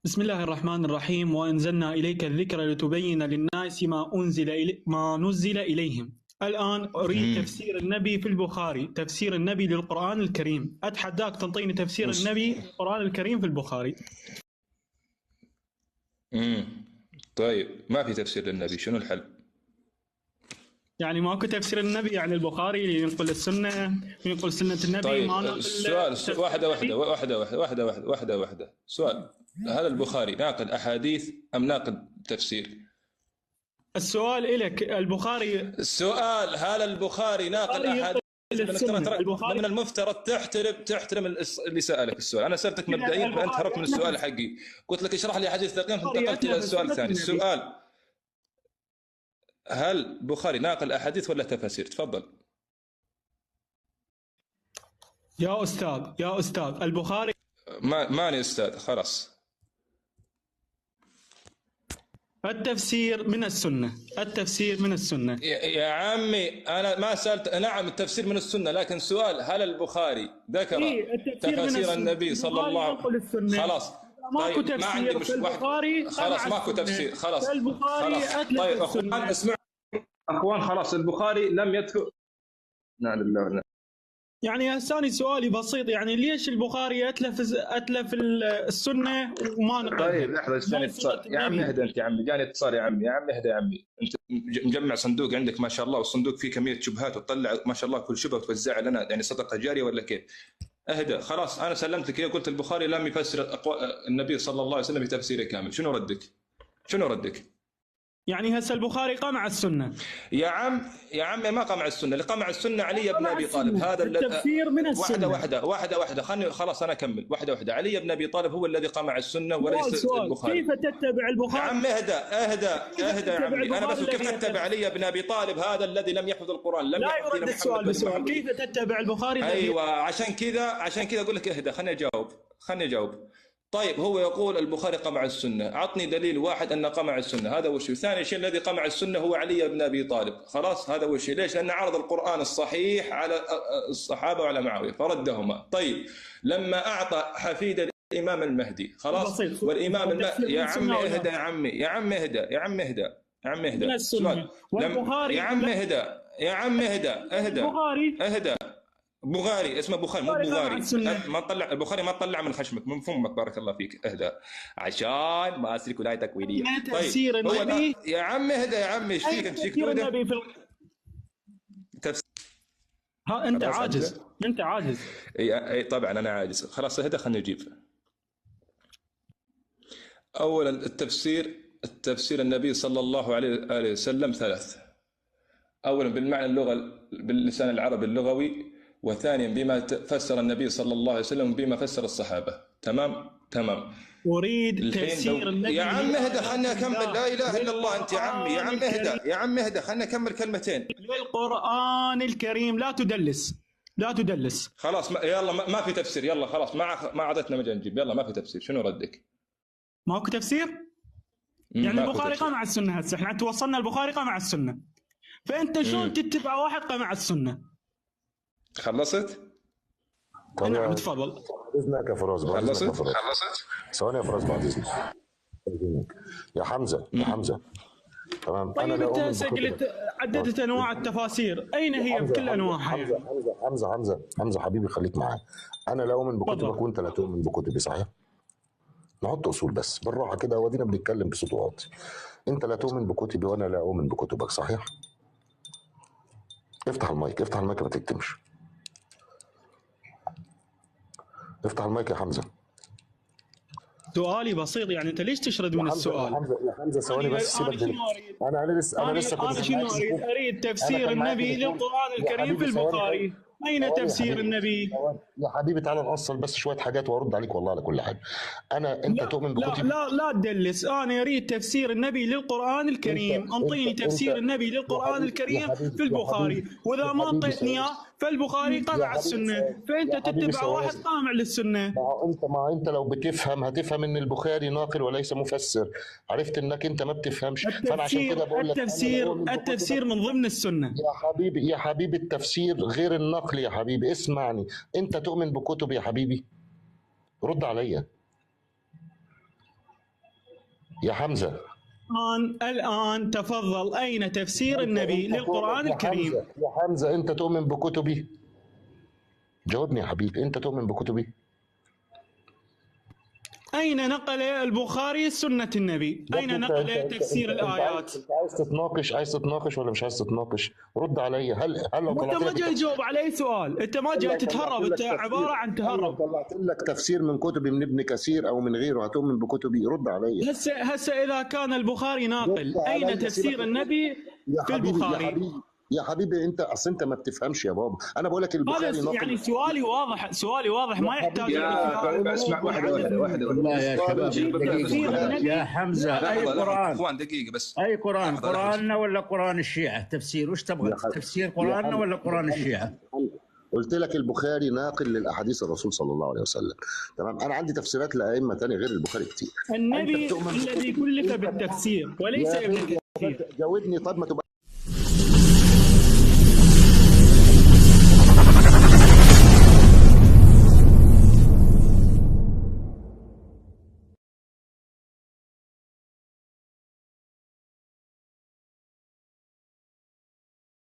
بسم الله الرحمن الرحيم وأنزلنا إليك الذكر لتبين للناس ما نزل إليهم. الآن أريد تفسير النبي في البخاري، تفسير النبي للقرآن الكريم. أتحداك تنطيني تفسير النبي للقرآن الكريم في البخاري. طيب ما في تفسير للنبي، شنو الحل؟ يعني ماكو تفسير النبي، يعني البخاري ينقل السنة وينقل سنة النبي. طيب ما نقل السؤال واحدة. سؤال: هل البخاري ناقل أحاديث أم ناقل تفسير؟ السؤال إلك. السؤال: هل البخاري ناقل أحاديث؟ من المفترض تحترم اللي سألك السؤال. أنا سألتك مبدئيا فأنت هربت من السؤال حقي، قلت لك اشرح لي حديث ثقيل فانتقلت إلى السؤال الثاني. السؤال: هل البخاري ناقل أحاديث ولا تفاسير؟ تفضل. يا أستاذ البخاري ماني أستاذ، خلاص. التفسير من السنة. يا عمي أنا ما سألت. نعم التفسير من السنة، لكن سؤال: هل البخاري ذكر تفاسير النبي صلى الله عليه وسلم؟ خلاص. طيب ما عندي مشكلة. خلاص ماكو تفسير. خلاص. طيب أخوان اسمع. أخوان خلاص، البخاري لم يذكر. نعم لله. يعني ثاني سؤالي بسيط، يعني ليش البخاري أتلف السنة وما نقل؟ طيب لحظة، ثاني اتصال يا عمي. اهدى انت يا عمي، جاني اتصال يا عمي. اهدى يا عمي. انت مجمع صندوق عندك ما شاء الله، والصندوق فيه كمية شبهات وتطلع ما شاء الله كل شبهة وتوزعها لنا، يعني صدقة جارية ولا كيف؟ اهدى خلاص. انا سلمتك اياه، قلت البخاري لم يفسر النبي صلى الله عليه وسلم بتفسيره كامل. شنو ردك؟ يعني هسه البخاري قمع السنة. يا عمي ما قمع السنة. اللي قمع السنة علي بن ابي طالب. هذا التفسير من السنة. واحدة. خلني خلاص انا اكمل. واحدة. علي بن ابي طالب هو الذي قمع السنة وليس البخاري. كيف تتبع البخاري؟ يا عمي اهدى يا عمي. انا بس كيف تتبع علي بن ابي طالب هذا الذي لم يحفظ القرآن، لم لا يرد السؤال بسؤال. كيف تتبع البخاري؟ ايوه عشان كذا اقول لك اهدى. خلني اجاوب. طيب هو يقول البخاري قمع السنة، عطني دليل واحد أن قمع السنة. هذا وش. ثاني شيء الذي قمع السنة هو علي بن أبي طالب. خلاص هذا وش. ليش؟ لأن عرض القرآن الصحيح على الصحابة وعلى معاوية فردهما. طيب لما أعطى حفيد الإمام المهدي خلاص، والإمام المهدي. يا عمي اهدى يا عمي اهدى. سؤال: يا عمي اهدى. بخاري اسمه بخاري مو بغاري. ما تطلع البخاري، ما تطلع من خشمك من فمك، بارك الله فيك. اهدى عشان ما اسلك ولايه تكوينيه. تفسير النبي. يا عمي اهدى يا عمي. ايش فيك؟ تفسير النبي في انت عاجز. اي طبعا انا عاجز. خلاص اهدى خلينا نجيب. اولا التفسير النبي صلى الله عليه وسلم ثلاث. اولا بالمعنى اللغه باللسان العربي اللغوي، وثانيا بما فسر النبي صلى الله عليه وسلم وبما فسر الصحابة. تمام. أريد تفسير النبي. يا عم اهدى خلنا أكمل. لا إله إلا الله. أنت يا عم اهدى خلنا أكمل كلمتين. للقرآن الكريم لا تدلس. خلاص يلا ما في تفسير. يلا خلاص ما عطتنا مجال نجيب. يلا ما في تفسير. شنو ردك؟ ماكو تفسير؟ يعني البخاري قمع السنة. هسه احنا توصلنا البخاري قمع السنة، فأنت شلون تتبع واحد قمع السنة؟ خلصت؟ نعم تفضل. إذنك يا فراس. خلصت؟ ثواني يا فراس بعد إذنك. يا حمزة تمام. طيب أنا أنت قلت عددت أنواع التفاسير، أين هي بكل أنواعها؟ حمزة حبيبي خليك معايا. أنا لا أؤمن بكتبك وأنت لا تؤمن بكتبي، صحيح؟ نحط أصول بس بالراحة كده، ودينا بنتكلم بصوت واطي. أنت لا تؤمن بكتبي وأنا لا أؤمن بكتبك، صحيح؟ افتح المايك ما تكتمش. افتح المايك يا حمزة. سؤالي بسيط، يعني انت ليش تشرد من السؤال؟ يا حمزة ثواني بس، سيبك. انا شنو اريد تفسير النبي للقرآن الكريم في البخاري. اين تفسير النبي؟ يا حبيبي تعالى نأصل بس شوية حاجات وارد عليك والله على كل حاجة. انت تؤمن بكتب. لا تدلس. انا اريد تفسير النبي للقرآن الكريم. انطيني تفسير النبي للقرآن الكريم في البخاري، واذا ما اعطيتني اياه فالبخاري قمع السنة، فانت تتبع واحد قامع للسنة. ما انت لو بتفهم هتفهم ان البخاري ناقل وليس مفسر. عرفت انك انت ما بتفهمش، فانا عشان كده بقول لك التفسير من ضمن السنة. يا حبيبي التفسير غير النقل يا حبيبي. اسمعني، انت تؤمن بكتب يا حبيبي؟ رد عليا. يا حمزه الآن تفضل، أين تفسير النبي للقرآن الكريم؟ يا حمزه انت تؤمن بكتبي؟ جاوبني يا حبيبي، انت تؤمن بكتبي؟ أين نقل البخاري سنة النبي؟ أين نقل تفسير الآيات؟ انت عايز تتناقش ولا مش عايز تتناقش؟ رد عليا. هل لو انت ما جاي تجاوب على اي سؤال، انت ما جاي تتهرب، انت عباره عن تهرب. طلعت لك تفسير من كتبي من ابن كثير او من غيره، هتؤمن بكتبي؟ رد عليا. هسه اذا كان البخاري ناقل، اين تفسير النبي في البخاري؟ يا حبيبي انت اصل انت ما بتفهمش يا بابا، انا بقول لك البخاري ناقل. يعني سؤالي واضح ما يحتاج اسمع واحده. لا يا شباب، يا حمزه اي قران؟ اخوان دقيقه بس، اي قران؟ قراننا ولا قران الشيعه؟ تفسير وش تبغى؟ تفسير قراننا ولا قران الشيعه؟ قلت لك البخاري ناقل للاحاديث الرسول صلى الله عليه وسلم، تمام. انا عندي تفسيرات لائمه ثانيه غير البخاري كتير. النبي الذي كلف بالتفسير وليس ابن كثير. جاوبني طب، ما تبقى